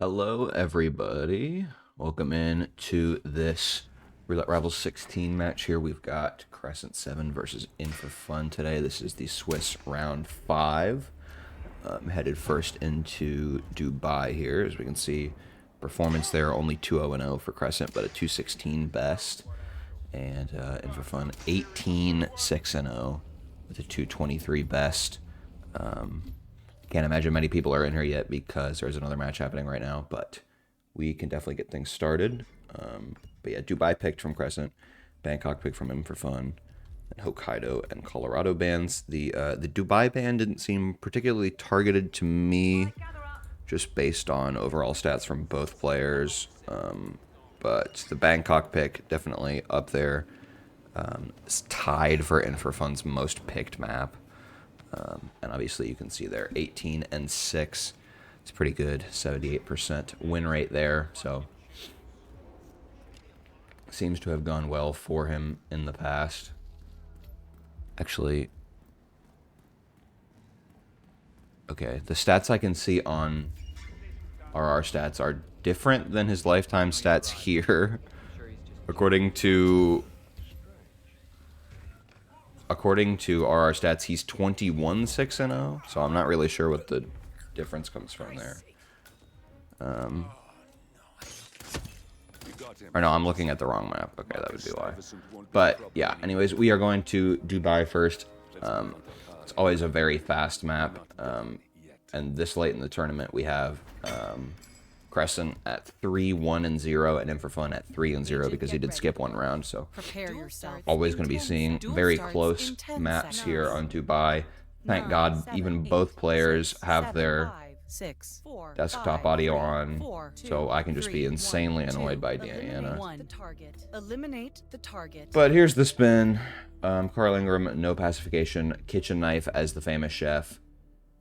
Hello, everybody. Welcome in to this Roulette Rivals 16 match here. We've got Qrescent7 versus In4Fun today. This is the Swiss round 5. Headed first into Dubai here. As we can see, performance there, only 2-0-0 for Qrescent, but a 216 best. And In4Fun, 18-6-0 with a 223 best. Can't imagine many people are in here yet because there's another match happening right now, but we can definitely get things started. But yeah, Dubai picked from Qrescent, Bangkok picked from In4Fun, and Hokkaido and Colorado bands. The Dubai band didn't seem particularly targeted to me, just based on overall stats from both players. But the Bangkok pick definitely up there. It's tied for In4Fun's most picked map. And obviously you can see there 18 and 6. It's pretty good, 78% win rate there. So seems to have gone well for him in the past. Actually, okay, the stats I can see on RR stats are different than his lifetime stats here. According to RR stats, he's 21-6-0, so I'm not really sure what the difference comes from there. Or no, I'm looking at the wrong map. Okay, that would be why. But yeah, anyways, we are going to Dubai first. It's always a very fast map. And this late in the tournament, we have Qrescent at 3-1-0 and In4Fun at 3-0 because he did skip one round. So always going to be seeing very close maps here on Dubai. Thank God even both players have their desktop audio on, so I can just be insanely annoyed by Diana. But here's the spin. Carl Ingram, no pacification, kitchen knife as the famous chef,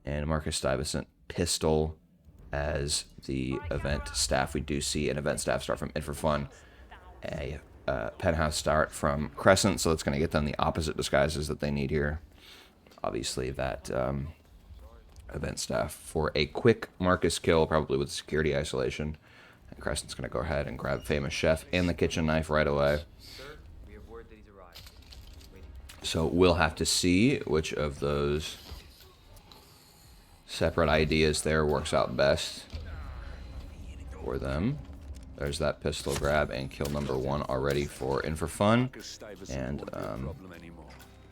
and Marcus Stuyvesant, pistol as the event staff. We do see an event staff start from In4Fun, a penthouse start from Qrescent, so it's going to get them the opposite disguises that they need here. Obviously, that event staff for a quick Marcus kill, probably with security isolation. And Qrescent's going to go ahead and grab famous chef and the kitchen knife right away. So we'll have to see which of those separate ideas there works out best for them. There's that pistol grab and kill number 1 already for In4Fun. And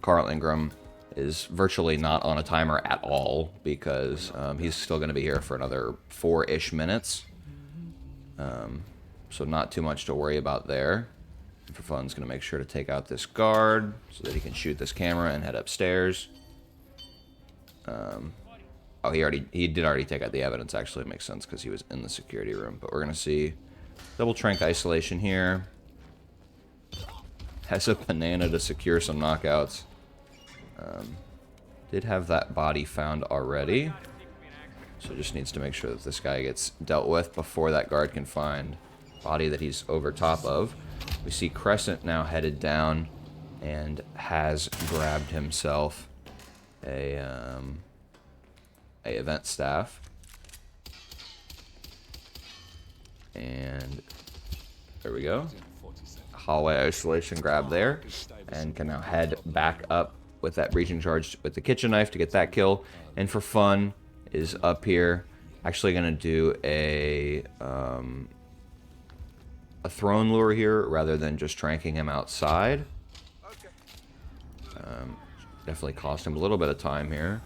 Carl Ingram is virtually not on a timer at all because he's still going to be here for another 4-ish minutes. So not too much to worry about there. In4Fun's going to make sure to take out this guard so that he can shoot this camera and head upstairs. Oh, he did already take out the evidence. Actually, it makes sense because he was in the security room. But we're going to see double trank isolation here. Has a banana to secure some knockouts. Did have that body found already. So just needs to make sure that this guy gets dealt with before that guard can find body that he's over top of. We see Qrescent now headed down and has grabbed himself a event staff, and there we go, hallway isolation grab there, and can now head back up with that breaching charge with the kitchen knife to get that kill. In4Fun is up here, actually going to do a throne lure here rather than just tranking him outside. Definitely cost him a little bit of time here.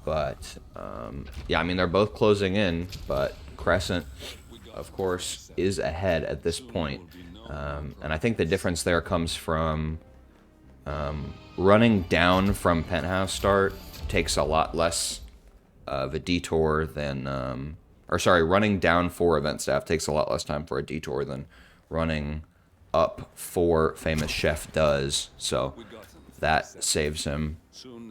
But, yeah, I mean, they're both closing in, but Qrescent, of course, is ahead at this point. And I think the difference there comes from running down from penthouse start takes a lot less of a detour than... or, sorry, running down for event staff takes a lot less time for a detour than running up for famous chef does. So that saves him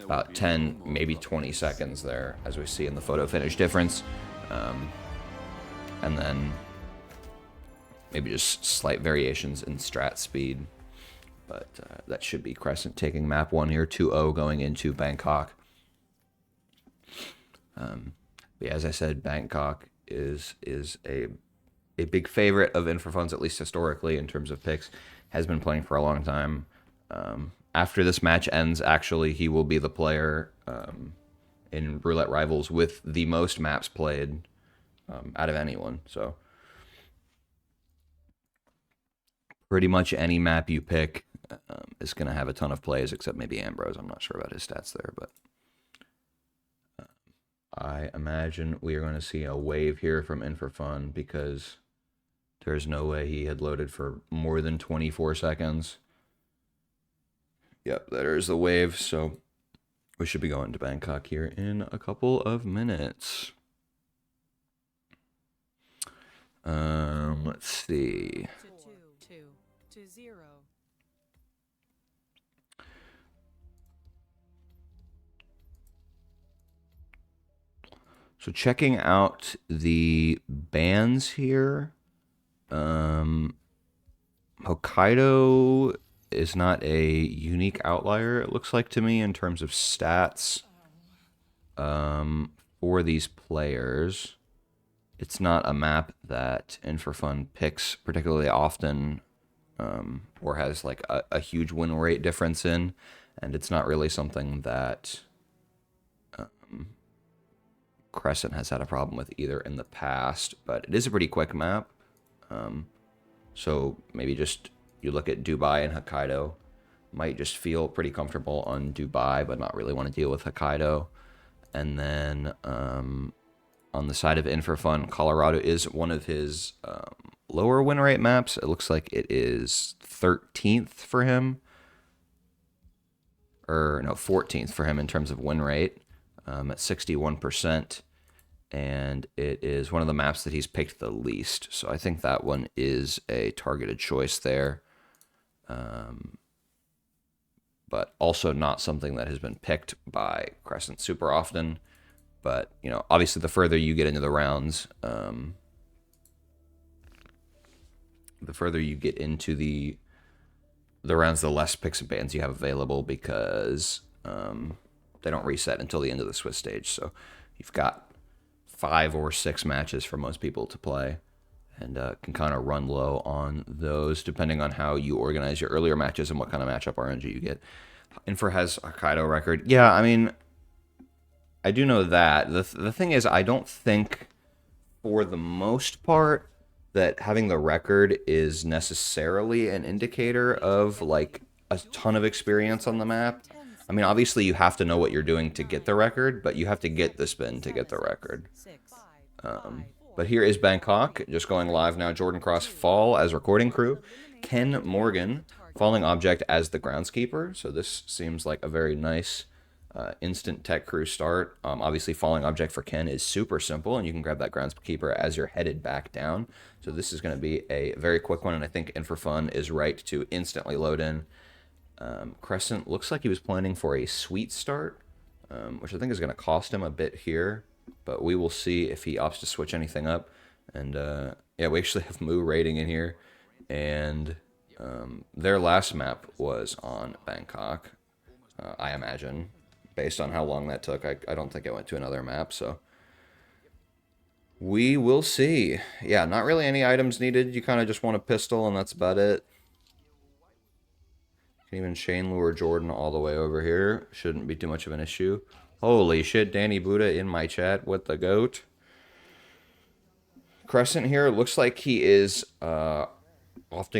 about 10, maybe 20 seconds there, as we see in the photo finish difference. And then maybe just slight variations in strat speed. But that should be Qrescent taking map 1 here, 2-0 going into Bangkok. Yeah, as I said, Bangkok is a big favorite of In4Fun's, at least historically in terms of picks, has been playing for a long time. After this match ends, actually, he will be the player in Roulette Rivals with the most maps played out of anyone. So pretty much any map you pick is going to have a ton of plays, except maybe Ambrose. I'm not sure about his stats there, but I imagine we are going to see a wave here from In4Fun because there's no way he had loaded for more than 24 seconds. Yep, there's the wave. So we should be going to Bangkok here in a couple of minutes. Let's see. To 0. So checking out the bans here, Hokkaido is not a unique outlier, it looks like to me, in terms of stats for these players. It's not a map that In4Fun picks particularly often or has like a huge win rate difference in, and it's not really something that Qrescent has had a problem with either in the past, but it is a pretty quick map. So maybe just you look at Dubai and Hokkaido, might just feel pretty comfortable on Dubai, but not really want to deal with Hokkaido. And then on the side of In4Fun, Colorado is one of his lower win rate maps. It looks like it is 13th for him, or no, 14th for him in terms of win rate at 61%. And it is one of the maps that he's picked the least. So I think that one is a targeted choice there. But also not something that has been picked by Qrescent super often. But, you know, obviously the further you get into the rounds, the further you get into the rounds, the less picks and bans you have available because they don't reset until the end of the Swiss stage. So you've got 5 or 6 matches for most people to play, and can kind of run low on those depending on how you organize your earlier matches and what kind of matchup RNG you get. Infor has a Hokkaido record. Yeah, I mean, I do know that. The thing is, I don't think, for the most part, that having the record is necessarily an indicator of, like, a ton of experience on the map. I mean, obviously you have to know what you're doing to get the record, but you have to get the spin to get the record. But here is Bangkok, just going live now. Jordan Cross Fall as recording crew. Ken Morgan, Falling Object as the groundskeeper. So this seems like a very nice instant tech crew start. Obviously, Falling Object for Ken is super simple, and you can grab that groundskeeper as you're headed back down. So this is going to be a very quick one, and I think In4Fun is right to instantly load in. Qrescent looks like he was planning for a sweet start, which I think is going to cost him a bit here, but we will see if he opts to switch anything up. And yeah, we actually have Moo rating in here, and their last map was on Bangkok, I imagine, based on how long that took. I don't think it went to another map, so we will see. Yeah, not really any items needed. You kind of just want a pistol, and that's about it. Can even Shane lure Jordan all the way over here. Shouldn't be too much of an issue. Holy shit, Danny Buddha in my chat with the goat. Qrescent here looks like he is opting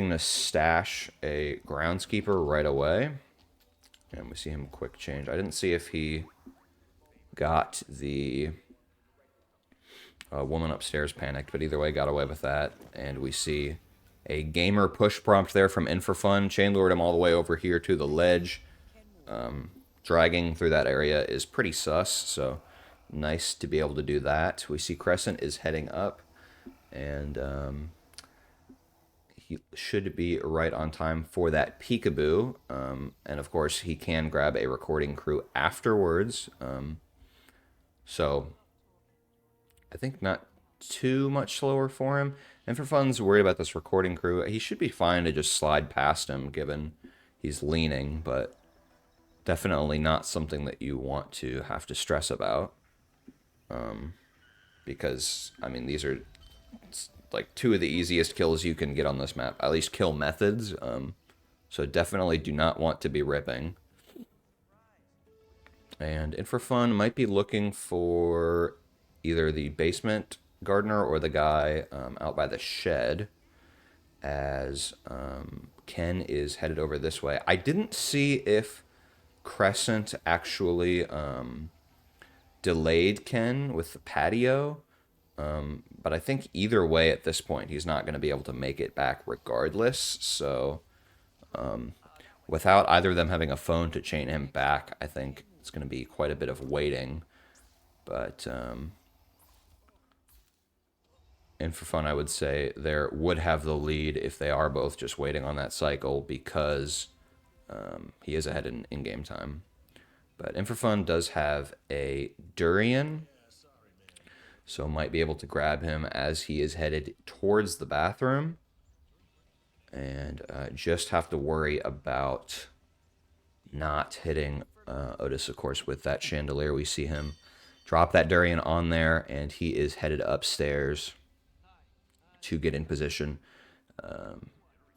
to stash a groundskeeper right away. And we see him quick change. I didn't see if he got the woman upstairs panicked, but either way got away with that. And we see a gamer push prompt there from In4Fun. Chain lured him all the way over here to the ledge. Dragging through that area is pretty sus, so nice to be able to do that. We see Qrescent is heading up, and he should be right on time for that peekaboo. And of course, he can grab a recording crew afterwards. So I think not too much slower for him. In4Fun's worried about this recording crew. He should be fine to just slide past him, given he's leaning, but definitely not something that you want to have to stress about. because, I mean, these are like two of the easiest kills you can get on this map, at least kill methods. So definitely do not want to be ripping. And In4Fun might be looking for either the basement gardener or the guy out by the shed, as Ken is headed over this way. I didn't see if Crescent actually delayed Ken with the patio, but I think either way at this point, he's not going to be able to make it back regardless. So without either of them having a phone to chain him back, I think it's going to be quite a bit of waiting. But In4Fun, I would say, there would have the lead if they are both just waiting on that cycle, because he is ahead in game time. But In4Fun does have a durian, so might be able to grab him as he is headed towards the bathroom. And just have to worry about not hitting Otis, of course, with that chandelier. We see him drop that durian on there, and he is headed upstairs to get in position.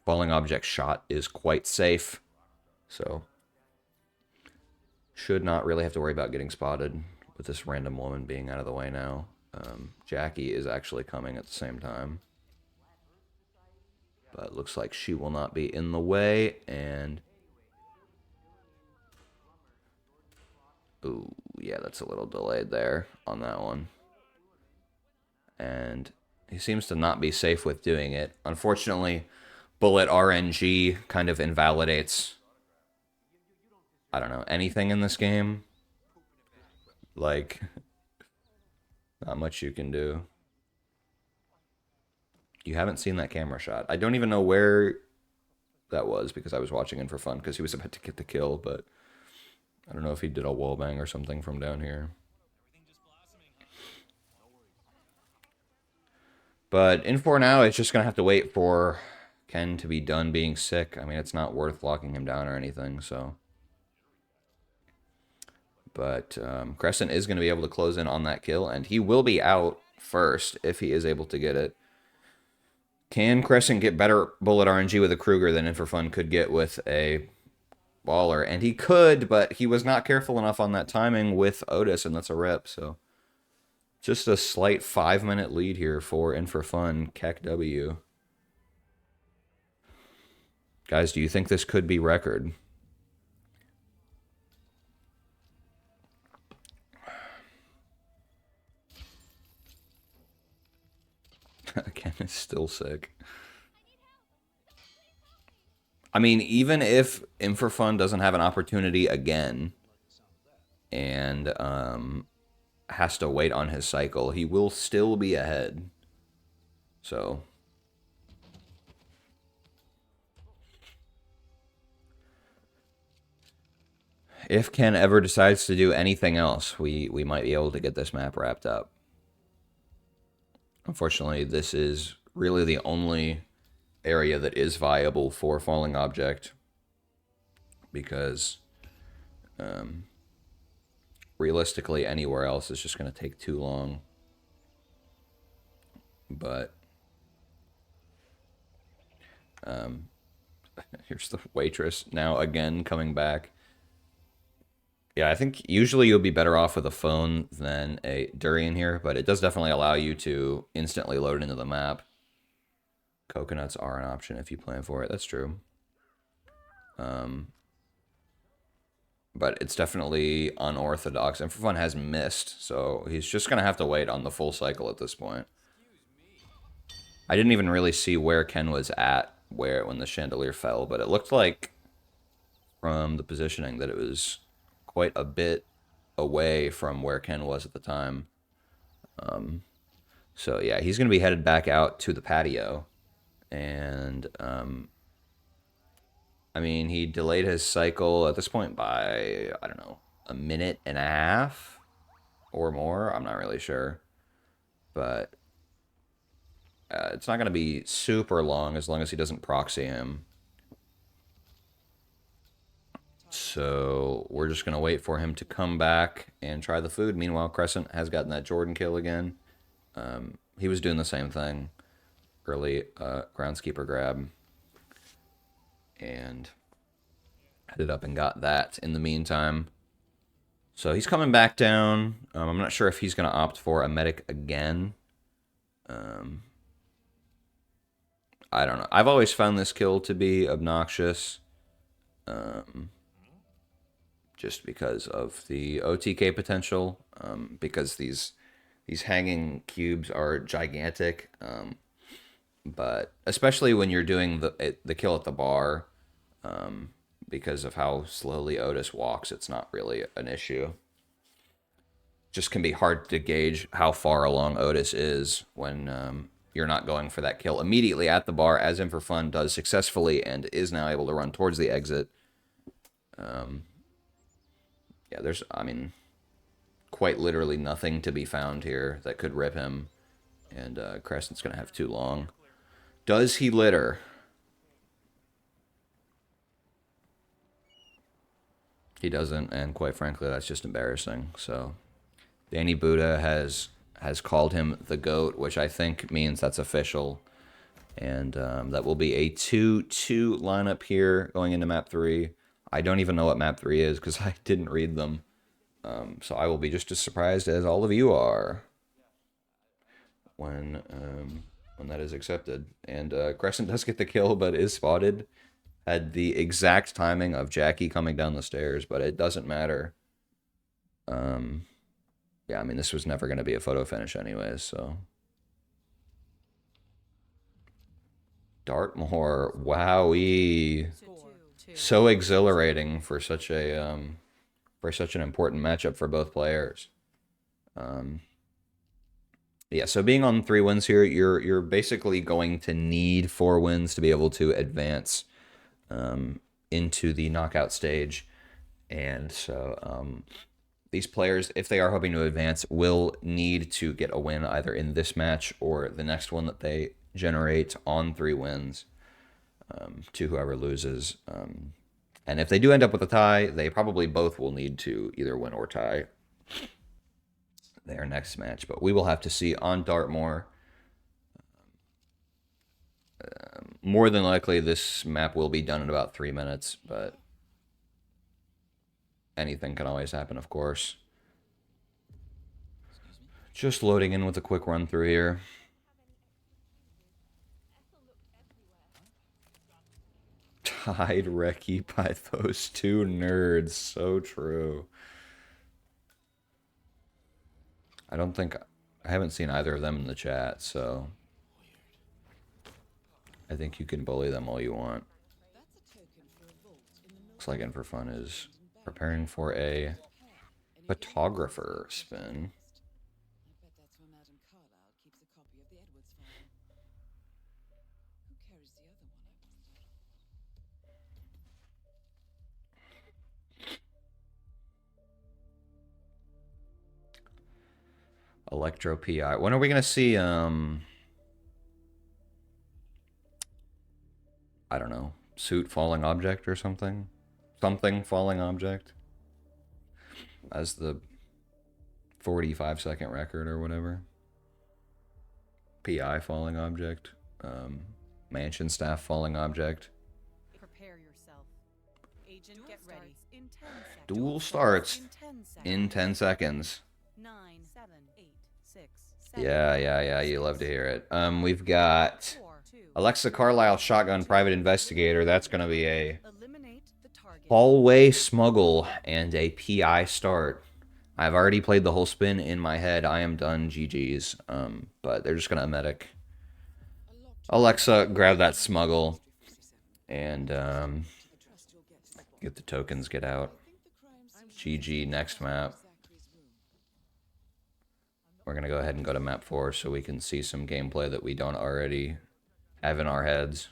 Falling object shot is quite safe, so should not really have to worry about getting spotted with this random woman being out of the way now. Jackie is actually coming at the same time, but looks like she will not be in the way. And ooh, yeah, that's a little delayed there on that one. And he seems to not be safe with doing it. Unfortunately, bullet RNG kind of invalidates, I don't know, anything in this game. Like, not much you can do. You haven't seen that camera shot. I don't even know where that was, because I was watching In4Fun because he was about to get the kill, but I don't know if he did a wallbang or something from down here. But In4 now is just going to have to wait for Ken to be done being sick. I mean, it's not worth locking him down or anything, so. But Crescent is going to be able to close in on that kill, and he will be out first if he is able to get it. Can Crescent get better bullet RNG with a Kruger than In4Fun could get with a Baller? And he could, but he was not careful enough on that timing with Otis, and that's a rip, so. Just a slight 5-minute lead here for In4Fun, Keck W. Guys, do you think this could be record? Ken is still sick. I mean, even if In4Fun doesn't have an opportunity again and has to wait on his cycle, he will still be ahead. So if Ken ever decides to do anything else, we might be able to get this map wrapped up. Unfortunately, this is really the only area that is viable for falling object, because realistically anywhere else is just going to take too long. But here's the waitress now again coming back. Yeah, I think usually you'll be better off with a phone than a durian here, but it does definitely allow you to instantly load it into the map. Coconuts are an option if you plan for it. That's true. But it's definitely unorthodox. In4Fun has missed, so he's just going to have to wait on the full cycle at this point. I didn't even really see where Ken was at when the chandelier fell, but it looked like from the positioning that it was quite a bit away from where Ken was at the time. So yeah, he's going to be headed back out to the patio. And I mean, he delayed his cycle at this point by, I don't know, a minute and a half or more. I'm not really sure. But it's not going to be super long as he doesn't proxy him. So we're just going to wait for him to come back and try the food. Meanwhile, Crescent has gotten that Jordan kill again. He was doing the same thing. Early groundskeeper grab. And headed up and got that in the meantime. So he's coming back down. I'm not sure if he's going to opt for a medic again. I don't know. I've always found this kill to be obnoxious. Just because of the OTK potential. Because these hanging cubes are gigantic. But especially when you're doing the kill at the bar, because of how slowly Otis walks, it's not really an issue. Just can be hard to gauge how far along Otis is when you're not going for that kill immediately at the bar, as In4Fun does successfully and is now able to run towards the exit. Yeah, there's, I mean, quite literally nothing to be found here that could rip him, and Qrescent's going to have too long. Does he litter? He doesn't, and quite frankly, that's just embarrassing. So, Danny Buddha has called him the GOAT, which I think means that's official. And that will be a 2-2 lineup here going into map 3. I don't even know what map 3 is because I didn't read them. So I will be just as surprised as all of you are when that is accepted. And Qrescent does get the kill, but is spotted. Had the exact timing of Jackie coming down the stairs, but it doesn't matter. Yeah, I mean, this was never going to be a photo finish anyways, so. Dartmoor, wowee. So exhilarating for such an important matchup for both players. Yeah, so being on 3 wins here, you're basically going to need 4 wins to be able to advance into the knockout stage. And so these players, if they are hoping to advance, will need to get a win either in this match or the next one that they generate on 3 wins to whoever loses. And if they do end up with a tie, they probably both will need to either win or tie their next match. But we will have to see on Dartmoor. More than likely, this map will be done in about 3 minutes, but anything can always happen, of course. Just loading in with a quick run through here. Tied Reki by those 2 nerds. So true. I haven't seen either of them in the chat, so I think you can bully them all you want. Looks like In4Fun is preparing for a photographer spin. Electro PI. When are we gonna see I don't know, suit falling object or something? Something falling object as the 45-second record or whatever. PI falling object. Mansion staff falling object. Prepare yourself. Agent, get ready. In 10 seconds. Duel starts in 10 seconds. 9, 7, 8, 6, 7. Yeah, you love to hear it. We've got 4, 2. Alexa Carlisle, Shotgun Private Investigator. That's going to be a Eliminate the target. hallway smuggle and a PI start. I've already played the whole spin in my head. I am done, GG's. But they're just going to medic. Alexa, grab that smuggle and get the tokens, get out. GG, next map. We're going to go ahead and go to map 4 so we can see some gameplay that we don't already have in our heads.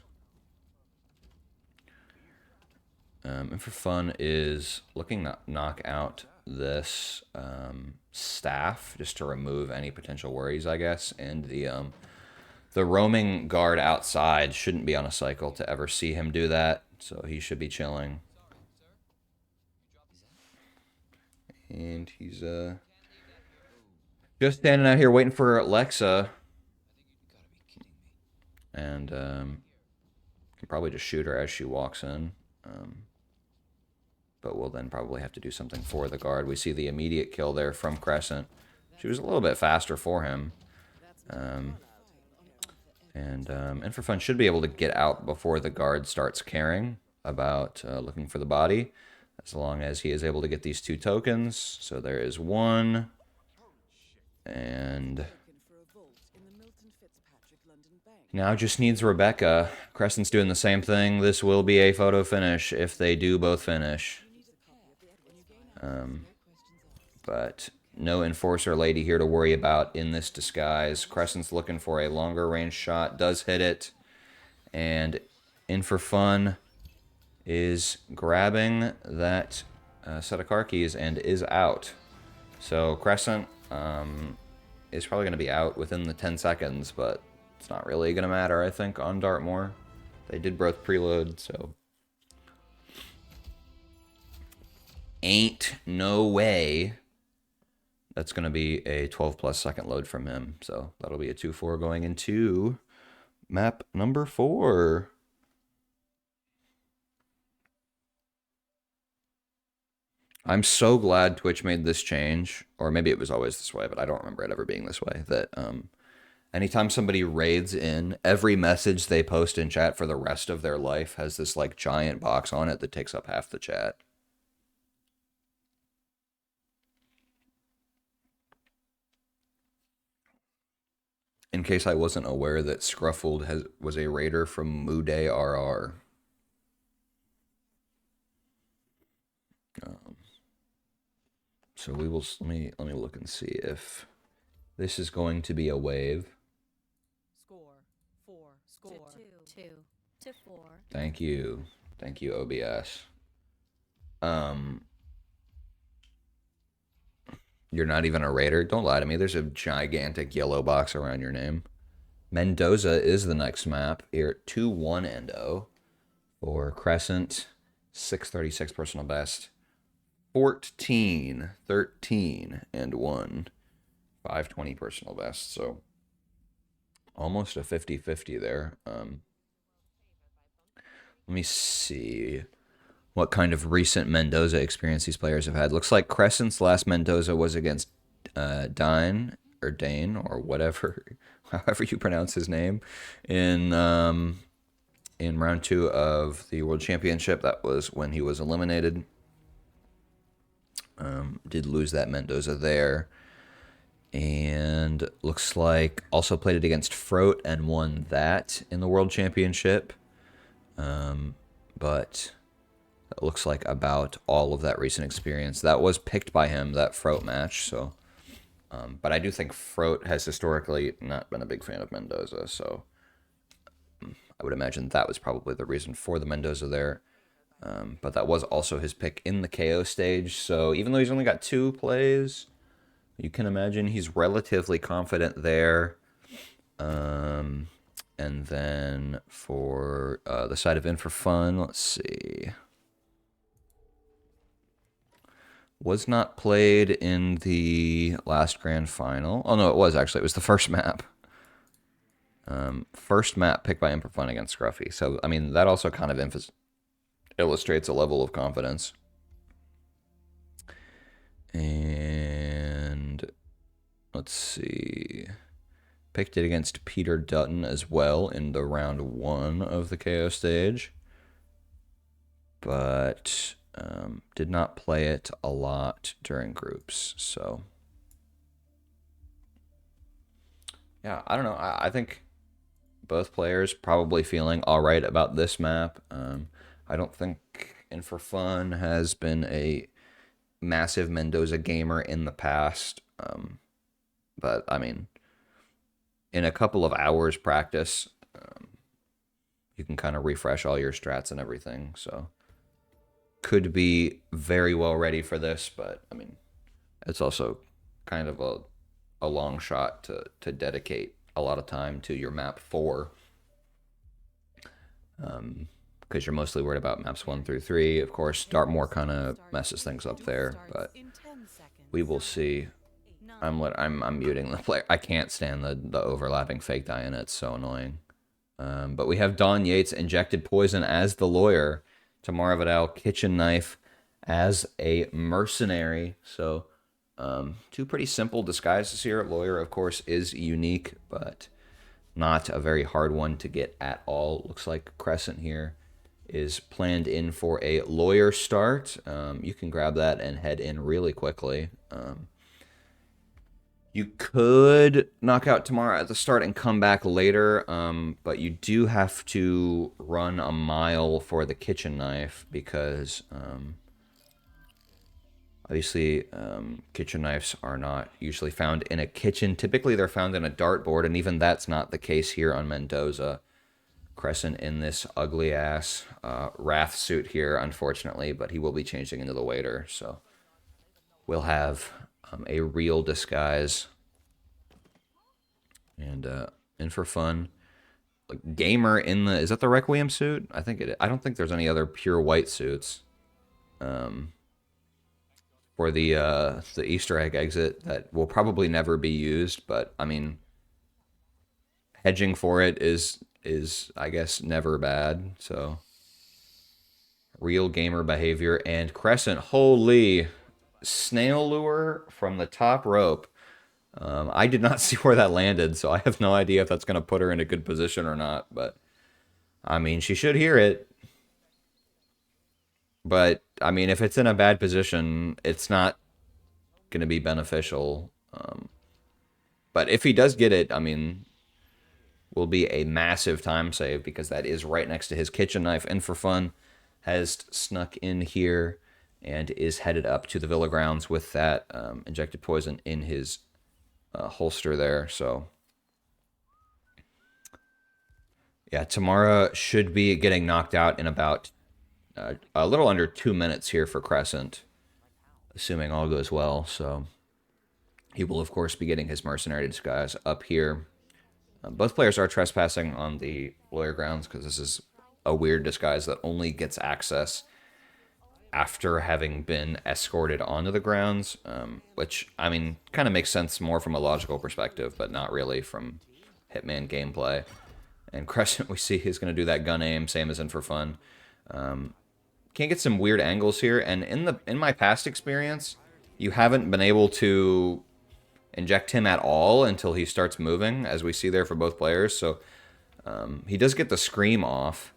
In4Fun is looking to knock out this staff just to remove any potential worries, I guess. And the roaming guard outside shouldn't be on a cycle to ever see him do that, so he should be chilling. And he's Just standing out here waiting for Alexa. And can probably just shoot her as she walks in. But we'll then probably have to do something for the guard. We see the immediate kill there from Crescent. She was a little bit faster for him. And In4Fun should be able to get out before the guard starts caring about looking for the body, as long as he is able to get these 2 tokens. So there is 1. And now just needs Rebecca. Crescent's doing the same thing. This will be a photo finish if they do both finish. But no Enforcer lady here to worry about in this disguise. Crescent's looking for a longer range shot. Does hit it. And In4Fun is grabbing that set of car keys and is out. So Crescent is probably going to be out within the 10 seconds, but it's not really going to matter, I think, on Dartmoor. They did both preload, so... Ain't no way that's going to be a 12-plus second load from him. So that'll be a 2-4 going into map number 4. I'm so glad Twitch made this change, or maybe it was always this way, but I don't remember it ever being this way, that anytime somebody raids in, every message they post in chat for the rest of their life has this like giant box on it that takes up half the chat. In case I wasn't aware that Scruffled was a raider from Mooday RR. So we will let me look and see if this is going to be a wave. Score 4. Score 2 to 4. Thank you, OBS. You're not even a raider. Don't lie to me. There's a gigantic yellow box around your name. Mendoza is the next map here at 2-1 and 0 for Crescent. 636 personal best. 14, 13 and 1. 520 personal best. So almost a 50-50 there. Let me see what kind of recent Mendoza experience these players have had. Looks like Crescent's last Mendoza was against Dane or whatever, however you pronounce his name, in round 2 of the World Championship. That was when he was eliminated. Did lose that Mendoza there. And looks like also played it against Froat and won that in the World Championship. But it looks like about all of that recent experience. That was picked by him, that Froat match. So, but I do think Froat has historically not been a big fan of Mendoza. So I would imagine that was probably the reason for the Mendoza there. But that was also his pick in the KO stage. So even though he's only got 2 plays, you can imagine he's relatively confident there. And then for the side of In4Fun, let's see. Was not played in the last grand final. Oh, no, it was actually. It was the first map. First map picked by In4Fun against Scruffy. So, I mean, that also kind of illustrates a level of confidence. And let's see. Picked it against Peter Dutton as well in the round 1 of the KO stage. But did not play it a lot during groups. So, yeah, I don't know. I think both players probably feeling all right about this map. I don't think In4Fun has been a massive Mendoza gamer in the past. But, I mean, in a couple of hours practice, you can kind of refresh all your strats and everything. So, could be very well ready for this. But, I mean, it's also kind of a long shot to dedicate a lot of time to your map 4. Because you're mostly worried about maps 1 through 3. Of course, Dartmoor kind of messes things up there, but we will see. I'm muting the player. I can't stand the overlapping fake die in it. It's so annoying. But we have Don Yates injected poison as the lawyer. Tamara Vidal kitchen knife as a mercenary. So two pretty simple disguises here. Lawyer, of course, is unique, but not a very hard one to get at all. Looks like Crescent here is planned in for a lawyer start. You can grab that and head in really quickly. You could knock out Tamara at the start and come back later, but you do have to run a mile for the kitchen knife because obviously kitchen knives are not usually found in a kitchen. Typically they're found in a dartboard, and even that's not the case here on Mendoza. Crescent in this ugly ass Wrath suit here, unfortunately, but he will be changing into the waiter, so we'll have a real disguise. And In4Fun, like, gamer in the, is that the Requiem suit? I think it. I don't think there's any other pure white suits. For the Easter egg exit that will probably never be used, but I mean, hedging for it is I guess never bad. So real gamer behavior. And Crescent, holy snail lure from the top rope. I did not see where that landed, so I have no idea if that's going to put her in a good position or not. But I mean, she should hear it. But I mean, if it's in a bad position, it's not going to be beneficial. But if he does get it, I mean, will be a massive time save because that is right next to his kitchen knife. In4Fun has snuck in here and is headed up to the Villa grounds with that injected poison in his holster there. So yeah, Tamara should be getting knocked out in about a little under 2 minutes here for Crescent, assuming all goes well. So he will, of course, be getting his mercenary disguise up here. Both players are trespassing on the lawyer grounds because this is a weird disguise that only gets access after having been escorted onto the grounds, which, I mean, kind of makes sense more from a logical perspective, but not really from Hitman gameplay. And Crescent, we see, is going to do that gun aim, same as In4Fun. Can't get some weird angles here, and in my past experience, you haven't been able to inject him at all until he starts moving, as we see there for both players. So he does get the scream off.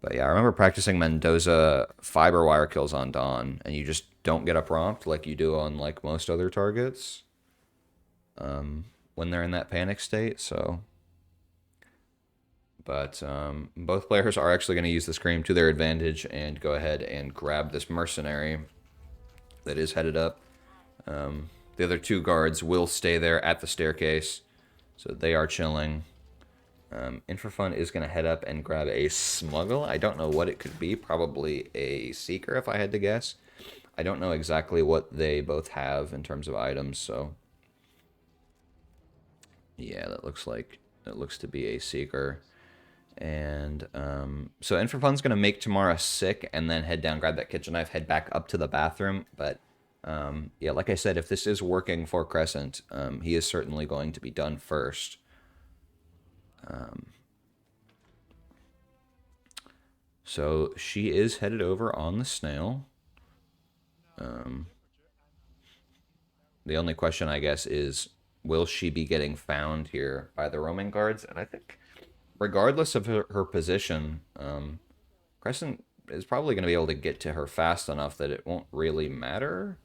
But yeah, I remember practicing Mendoza fiber wire kills on Dawn, and you just don't get a prompt like you do on like most other targets when they're in that panic state. So, but both players are actually going to use the scream to their advantage and go ahead and grab this mercenary that is headed up. The other two guards will stay there at the staircase, so they are chilling. In4Fun is going to head up and grab a smuggle. I don't know what it could be. Probably a seeker, if I had to guess. I don't know exactly what they both have in terms of items, so yeah, that looks to be a seeker. And so In4Fun's going to make Tamara sick and then head down, grab that kitchen knife, head back up to the bathroom. But yeah, like I said, if this is working for Crescent, he is certainly going to be done first. So she is headed over on the snail. The only question, I guess, is will she be getting found here by the roaming guards? And I think regardless of her position, Crescent is probably going to be able to get to her fast enough that it won't really matter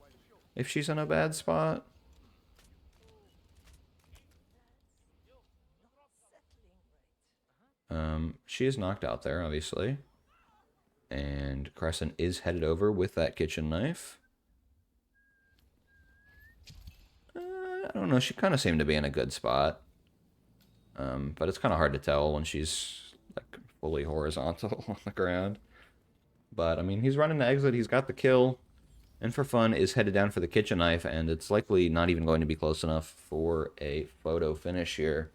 if she's in a bad spot. She is knocked out there, obviously. And Crescent is headed over with that kitchen knife. I don't know, she kind of seemed to be in a good spot. But it's kind of hard to tell when she's like fully horizontal on the ground. But, I mean, he's running the exit, he's got the kill. In4Fun is headed down for the kitchen knife, and it's likely not even going to be close enough for a photo finish here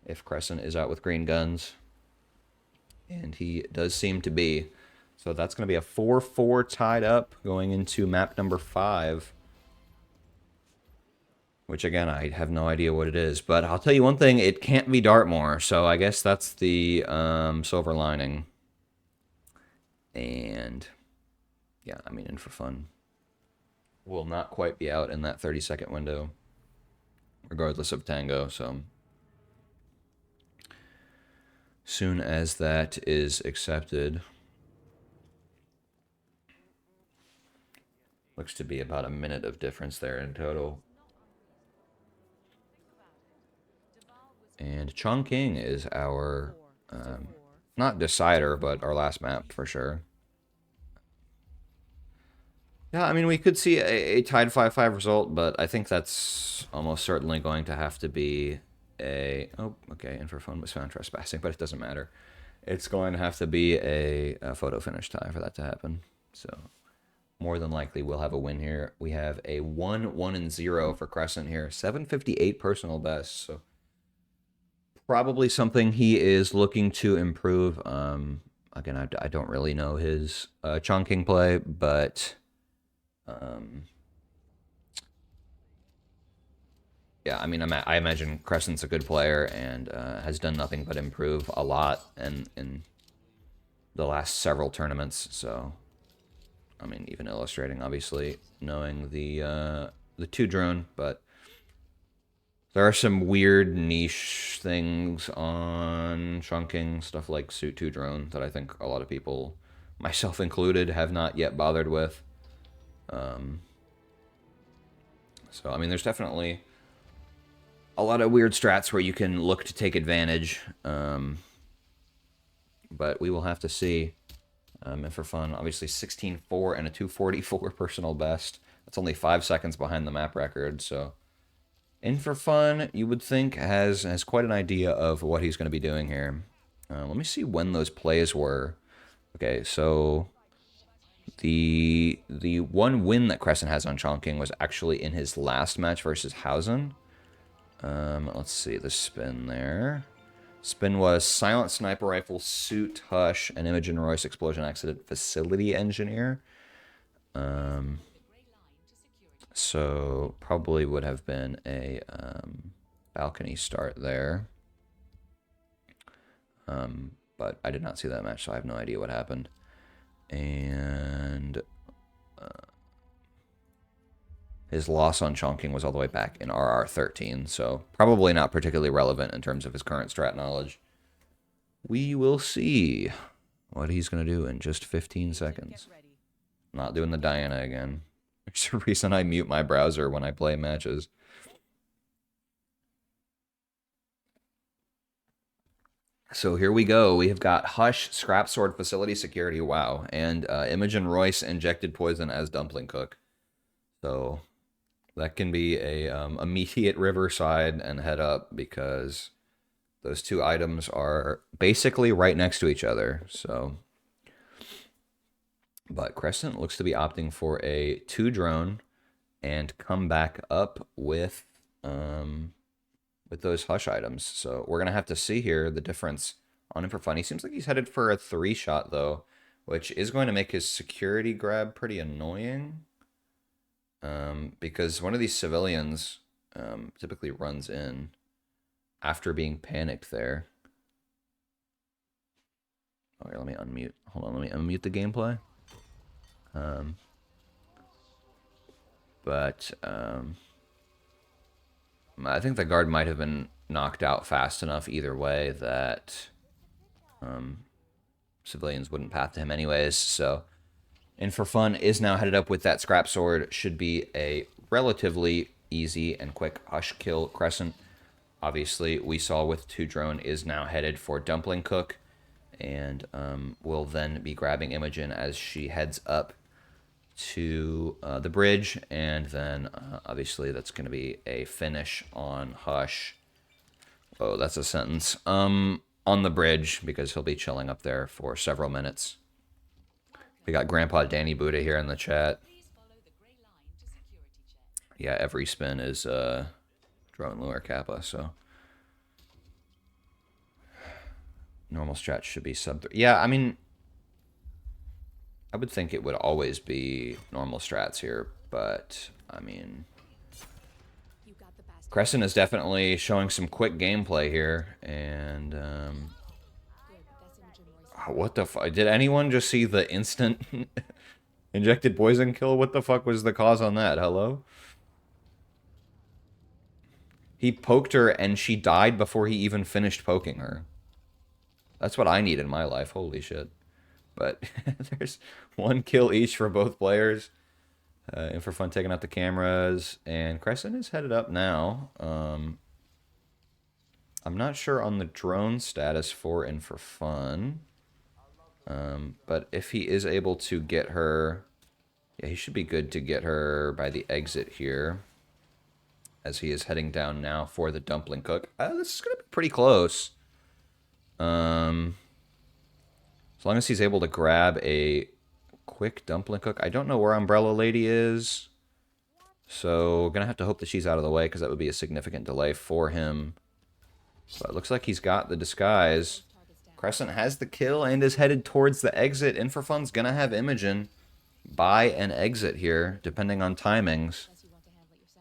if Crescent is out with green guns. And he does seem to be. So that's going to be a 4-4 tied up going into map number 5. which again, I have no idea what it is. But I'll tell you one thing, it can't be Dartmoor, so I guess that's the silver lining. And yeah, I mean, In4Fun will not quite be out in that 30-second window, regardless of Tango, so soon as that is accepted, looks to be about a minute of difference there in total. And Chongqing is our, not decider, but our last map for sure. Yeah, I mean, we could see a tied 5-5 result, but I think that's almost certainly going to have to be a... Oh, okay, In4Fun was found trespassing, but it doesn't matter. It's going to have to be a photo finish tie for that to happen. So, more than likely, we'll have a win here. We have a 1-1-0 for Qrescent here. 758 personal best, so probably something he is looking to improve. Again, I don't really know his Chongqing play, but... yeah, I mean, I imagine Crescent's a good player and has done nothing but improve a lot in the last several tournaments. So, I mean, even illustrating, obviously, knowing the 2-drone, but there are some weird niche things on Chongqing, stuff like Suit 2-drone that I think a lot of people, myself included, have not yet bothered with. So, I mean, there's definitely a lot of weird strats where you can look to take advantage, but we will have to see. In4Fun, obviously 16-4 and a 244 personal best. That's only 5 seconds behind the map record, so In4Fun, you would think, has quite an idea of what he's going to be doing here. Let me see when those plays were. Okay, so the one win that Qrescent has on Chongqing was actually in his last match versus Hausen. Let's see the spin there. Spin was Silent Sniper Rifle, Suit, Hush, and Imogen Royce Explosion Accident Facility Engineer. So probably would have been a balcony start there. But I did not see that match, so I have no idea what happened. And his loss on Chongqing was all the way back in RR16, so probably not particularly relevant in terms of his current strat knowledge. We will see what he's going to do in just 15 seconds. Not doing the Diana again. There's a reason I mute my browser when I play matches. So here we go. We have got Hush, Scrap Sword, Facility Security, wow, and Imogen Royce injected poison as Dumpling Cook. So that can be a immediate Riverside and head up because those two items are basically right next to each other. So, but Qrescent looks to be opting for a 2-drone and come back up with those Hush items. So we're gonna have to see here the difference on In4Fun. He seems like he's headed for a 3-shot though, which is going to make his security grab pretty annoying. Because one of these civilians typically runs in after being panicked there. Okay, let me unmute. Hold on, let me unmute the gameplay. I think the guard might have been knocked out fast enough either way that civilians wouldn't path to him anyways, so... In4Fun is now headed up with that Scrap Sword. Should be a relatively easy and quick Hush kill. Qrescent, obviously, we saw with 2-drone, is now headed for Dumpling Cook. And will then be grabbing Imogen as she heads up to the bridge. And then, obviously, that's going to be a finish on Hush. Oh, that's a sentence. On the bridge, because he'll be chilling up there for several minutes. We got Grandpa Danny Buddha here in the chat. Yeah, every spin is drone lure kappa, so normal strat should be sub 3. Yeah, I mean, I would think it would always be normal strats here, but I mean, Crescent is definitely showing some quick gameplay here, and what the fuck? Did anyone just see the instant injected poison kill? What the fuck was the cause on that? Hello? He poked her and she died before he even finished poking her. That's what I need in my life. Holy shit. But there's one kill each for both players. In4Fun taking out the cameras, and Crescent is headed up now. I'm not sure on the drone status for In4Fun. But if he is able to get her... Yeah, he should be good to get her by the exit here, as he is heading down now for the dumpling cook. This is going to be pretty close. As long as he's able to grab a quick dumpling cook. I don't know where Umbrella Lady is, so going to have to hope that she's out of the way, because that would be a significant delay for him. But it looks like he's got the disguise. Crescent has the kill and is headed towards the exit. In4Fun's going to have Imogen buy an exit here, depending on timings.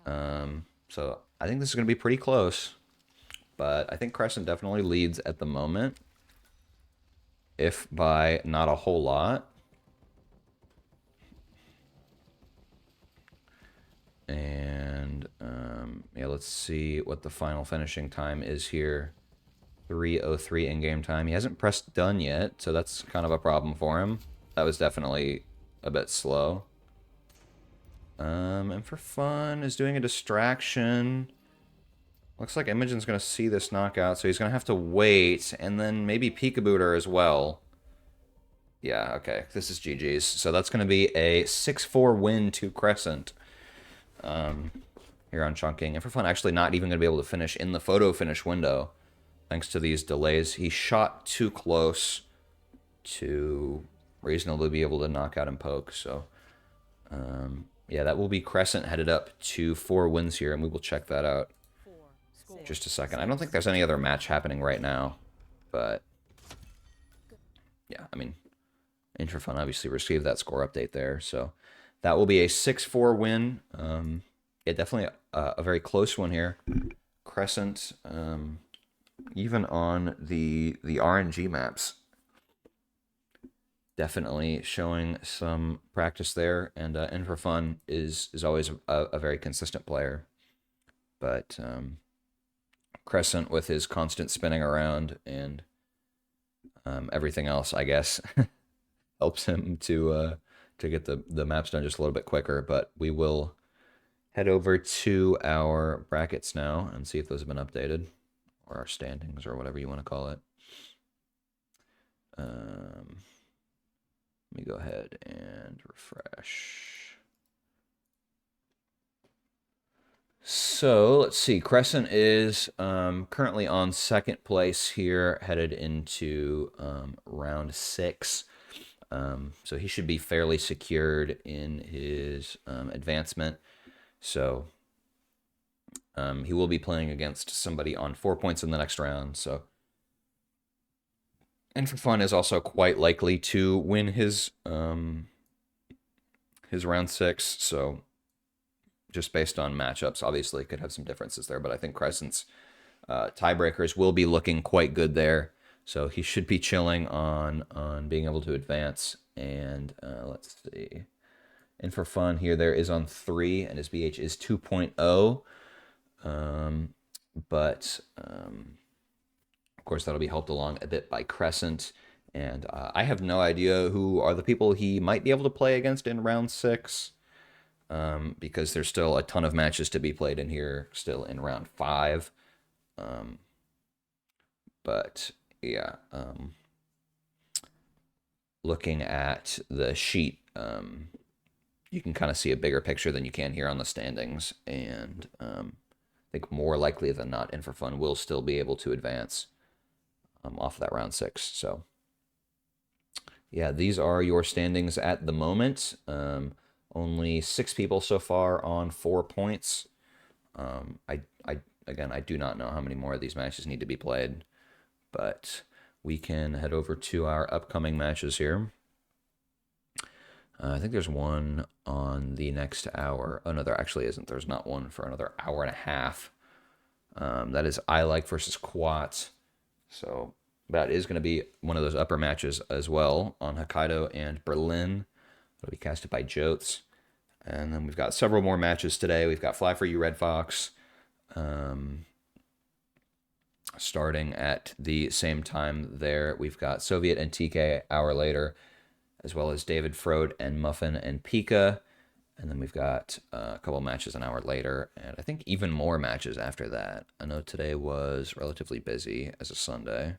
So I think this is going to be pretty close. But I think Crescent definitely leads at the moment, if by not a whole lot. And yeah, let's see what the final finishing time is here. 3:03 in-game time. He hasn't pressed done yet, so that's kind of a problem for him. That was definitely a bit slow. In4Fun is doing a distraction. Looks like Imogen's going to see this knockout, so he's going to have to wait, and then maybe peekaboo her as well. Yeah, okay, this is GG's. So that's going to be a 6-4 win to Crescent here on Chunking. In4Fun actually not even going to be able to finish in the photo finish window, thanks to these delays. He shot too close to reasonably be able to knock out and poke, so... yeah, that will be Crescent headed up to 4 wins here, and we will check that out just a second. I don't think there's any other match happening right now, but yeah, I mean, In4Fun obviously received that score update there, so that will be a 6-4 win. Yeah, definitely a very close one here. Crescent, even on the RNG maps, definitely showing some practice there, and In4Fun is always a very consistent player. But Crescent, with his constant spinning around and everything else, I guess, helps him to get the maps done just a little bit quicker. But we will head over to our brackets now and see if those have been updated, or our standings, or whatever you want to call it. Let me go ahead and refresh. So let's see. Crescent is currently on second place here, headed into round 6. So he should be fairly secured in his advancement. So he will be playing against somebody on 4 points in the next round. So In4Fun is also quite likely to win his round 6. So just based on matchups, obviously could have some differences there, but I think Crescent's tiebreakers will be looking quite good there. So he should be chilling on being able to advance. And let's see. In4Fun here, there is on 3, and his BH is 2.0. But of course, that'll be helped along a bit by Crescent. And I have no idea who are the people he might be able to play against in round 6. Because there's still a ton of matches to be played in here, still in round 5. But yeah, looking at the sheet, you can kind of see a bigger picture than you can here on the standings, and I think more likely than not, In4Fun will still be able to advance off of that round 6. So yeah, these are your standings at the moment. Only 6 people so far on 4 points. Again, I do not know how many more of these matches need to be played, but we can head over to our upcoming matches here. I think there's one on the next hour. Oh, no, there actually isn't. There's not one for another hour and a half. That is I Like versus Quat. So that is going to be one of those upper matches as well on Hokkaido and Berlin. It'll be casted by Jotes. And then we've got several more matches today. We've got Fly For You, Red Fox, starting at the same time there. We've got Soviet and TK hour later, as well as David Frode and Muffin and Pika. And then we've got a couple matches an hour later, and I think even more matches after that. I know today was relatively busy as a Sunday.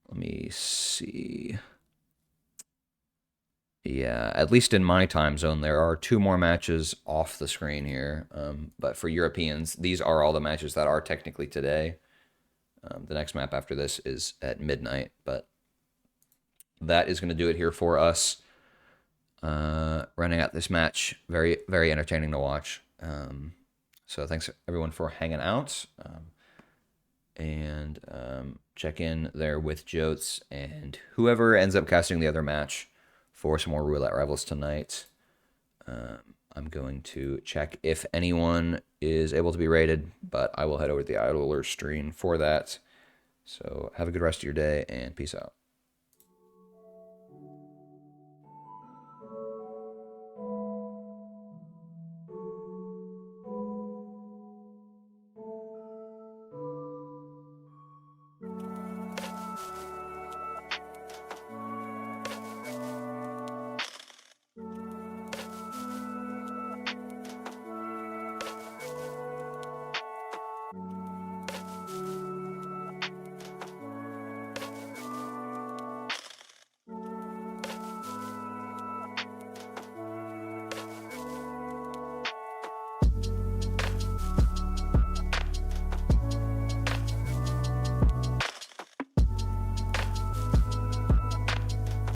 Let me see. Yeah, at least in my time zone, there are 2 more matches off the screen here. But for Europeans, these are all the matches that are technically today. The next map after this is at midnight, but that is going to do it here for us. Running out this match, very, very entertaining to watch. So thanks everyone for hanging out. And check in there with Jotes and whoever ends up casting the other match for some more Roulette Rivals tonight. I'm going to check if anyone is able to be rated, but I will head over to the Idler stream for that. So have a good rest of your day and peace out.